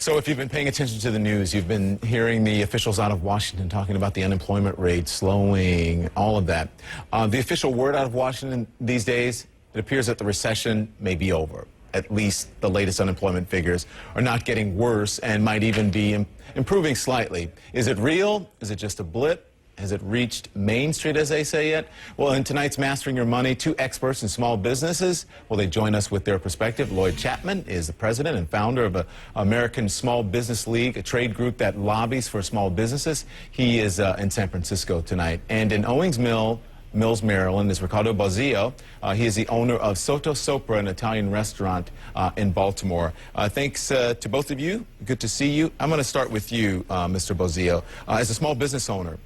So if you've been paying attention to the news, you've been hearing the officials out of Washington talking about the unemployment rate slowing, all of that. The official word out of Washington these days, it appears that the recession may be over. At least the latest unemployment figures are not getting worse and might even be improving slightly. Is it real? Is it just a blip? Has it reached Main Street, as they say, yet? Well, in tonight's Mastering Your Money, two experts in small businesses. Will they join us with their perspective? Lloyd Chapman is the president and founder of the American Small Business League, a trade group that lobbies for small businesses. He is in San Francisco tonight. And in Owings Mills, Maryland, is Ricardo Bozzio. He is the owner of Sotto Sopra, an Italian restaurant in Baltimore. Thanks to both of you. Good to see you. I'm going to start with you, Mr. Bozzio. As a small business owner,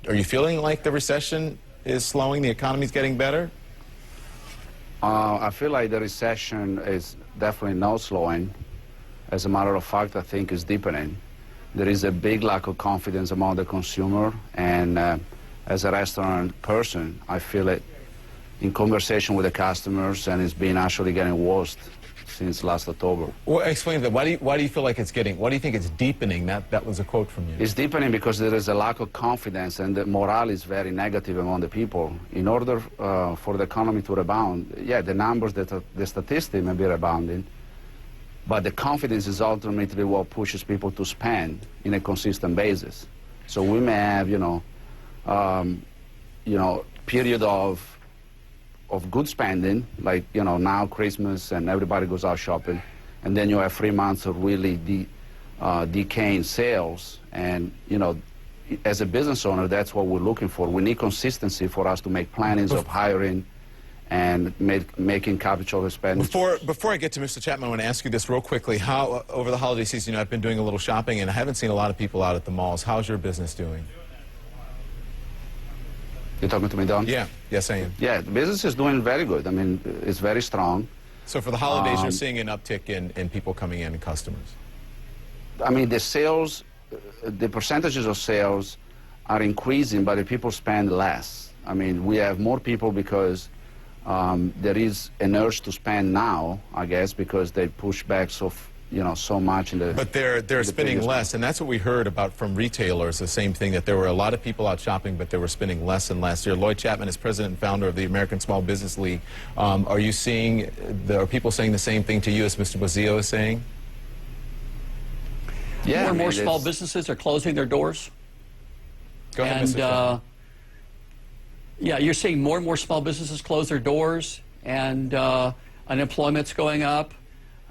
are you feeling like the recession is slowing, the economy is getting better? I feel like the recession is definitely not slowing. As a matter of fact, I think it's deepening. There is a big lack of confidence among the consumer, and as a restaurant person, I feel it in conversation with the customers, and it's been actually getting worse since last October. Well, explain that. Why do you feel like it's getting, why do you think it's deepening? That was a quote from you. It's deepening because there is a lack of confidence, and the morale is very negative among the people. In order for the economy to rebound, yeah, the numbers, the statistics may be rebounding, but the confidence is ultimately what pushes people to spend in a consistent basis. So we may have, period of good spending, like, now Christmas and everybody goes out shopping, and then you have 3 months of really decaying sales. And, as a business owner, that's what we're looking for. We need consistency for us to make plannings of hiring and making capital expenditures. Before I get to Mr. Chapman, I want to ask you this real quickly. How, over the holiday season, I've been doing a little shopping, and I haven't seen a lot of people out at the malls. How's your business doing? You're talking to me, Don? Yeah, yes, I am. Yeah, the business is doing very good. I mean, it's very strong. So for the holidays, you're seeing an uptick in people coming in and customers? I mean, the sales, the percentages of sales are increasing, but the people spend less. I mean, we have more people because there is an urge to spend now, I guess, because they push back so much in the... But they're spending less, and that's what we heard about from retailers, the same thing, that there were a lot of people out shopping, but they were spending less and less. Here, Lloyd Chapman is president and founder of the American Small Business League. Are you seeing, are people saying the same thing to you as Mr. Bozzio is saying? Yeah, more and more small businesses are closing their doors. Go ahead, Mr. Chapman. Yeah, you're seeing more and more small businesses close their doors, and unemployment's going up.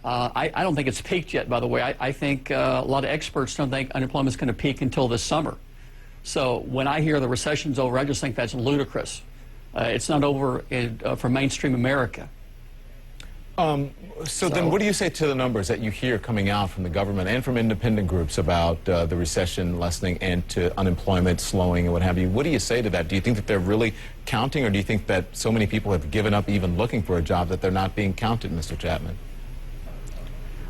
I don't think it's peaked yet, by the way. I think a lot of experts don't think unemployment's going to peak until this summer. So when I hear the recession's over, I just think that's ludicrous. It's not over for mainstream America. So then what do you say to the numbers that you hear coming out from the government and from independent groups about the recession lessening and to unemployment slowing and what have you? What do you say to that? Do you think that they're really counting, or do you think that so many people have given up even looking for a job that they're not being counted, Mr. Chapman?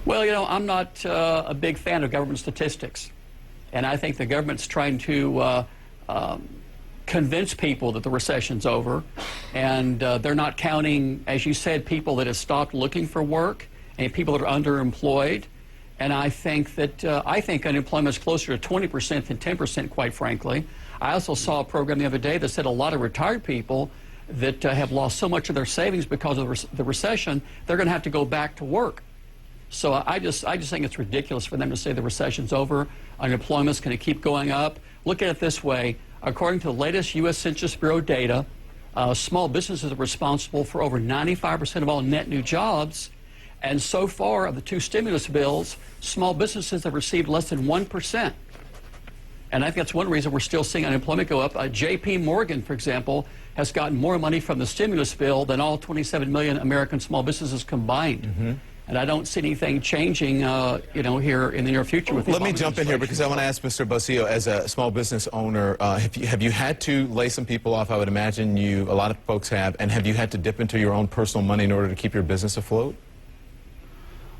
Well, I'm not a big fan of government statistics. And I think the government's trying to convince people that the recession's over. And they're not counting, as you said, people that have stopped looking for work and people that are underemployed. And I think that unemployment is closer to 20% than 10%, quite frankly. I also saw a program the other day that said a lot of retired people that have lost so much of their savings because of the recession, they're going to have to go back to work. So I just think it's ridiculous for them to say the recession's over, unemployment's going to keep going up. Look at it this way. According to the latest U.S. Census Bureau data, small businesses are responsible for over 95% of all net new jobs. And so far, of the two stimulus bills, small businesses have received less than 1%. And I think that's one reason we're still seeing unemployment go up. J.P. Morgan, for example, has gotten more money from the stimulus bill than all 27 million American small businesses combined. Mm-hmm. And I don't see anything changing, here in the near future. Let me jump in here because I want to ask Mr. Bozzio, as a small business owner, have you had to lay some people off? I would imagine a lot of folks have. And have you had to dip into your own personal money in order to keep your business afloat?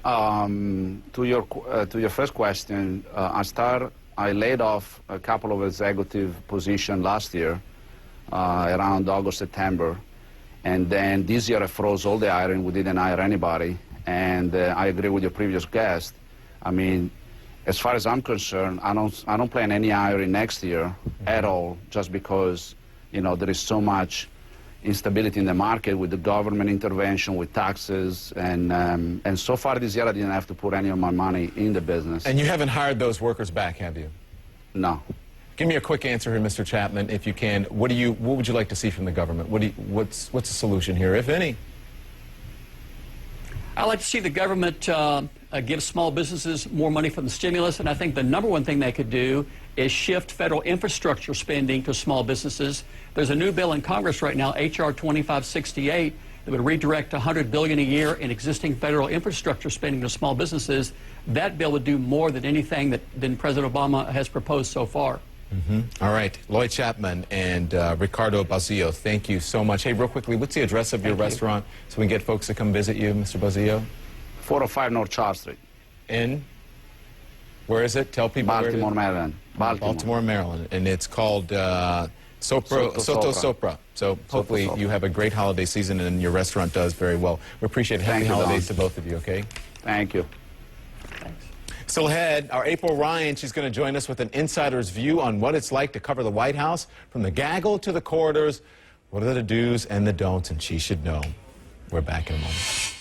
To your first question, I laid off a couple of executive positions last year, around August, September. And then this year I froze all the hiring. We didn't hire anybody. And I agree with your previous guest. I mean, as far as I'm concerned, I don't plan any hiring next year at all, just because, you know, there is so much instability in the market with the government intervention, with taxes, and so far this year I didn't have to put any of my money in the business. And you haven't hired those workers back, have you? No. Give me a quick answer here, Mr. Chapman, if you can. What would you like to see from the government? What's the solution here, if any? I'd like to see the government give small businesses more money from the stimulus, and I think the number one thing they could do is shift federal infrastructure spending to small businesses. There's a new bill in Congress right now, H.R. 2568, that would redirect $100 billion a year in existing federal infrastructure spending to small businesses. That bill would do more than anything that President Obama has proposed so far. All right, Lloyd Chapman and Ricardo Bazillo, thank you so much. Hey, real quickly, what's the address of your restaurant so we can get folks to come visit you, Mr. Bazillo? 405 North Charles Street. In? Where is it? Tell people Baltimore, where it is. Maryland. Baltimore, Maryland. And it's called Soto Sopra. So hopefully you have a great holiday season and your restaurant does very well. We appreciate it. Happy holidays to both of you, okay? Thank you. Thanks. Still ahead, our April Ryan, she's going to join us with an insider's view on what it's like to cover the White House from the gaggle to the corridors. What are the do's and the don'ts, and she should know. We're back in a moment.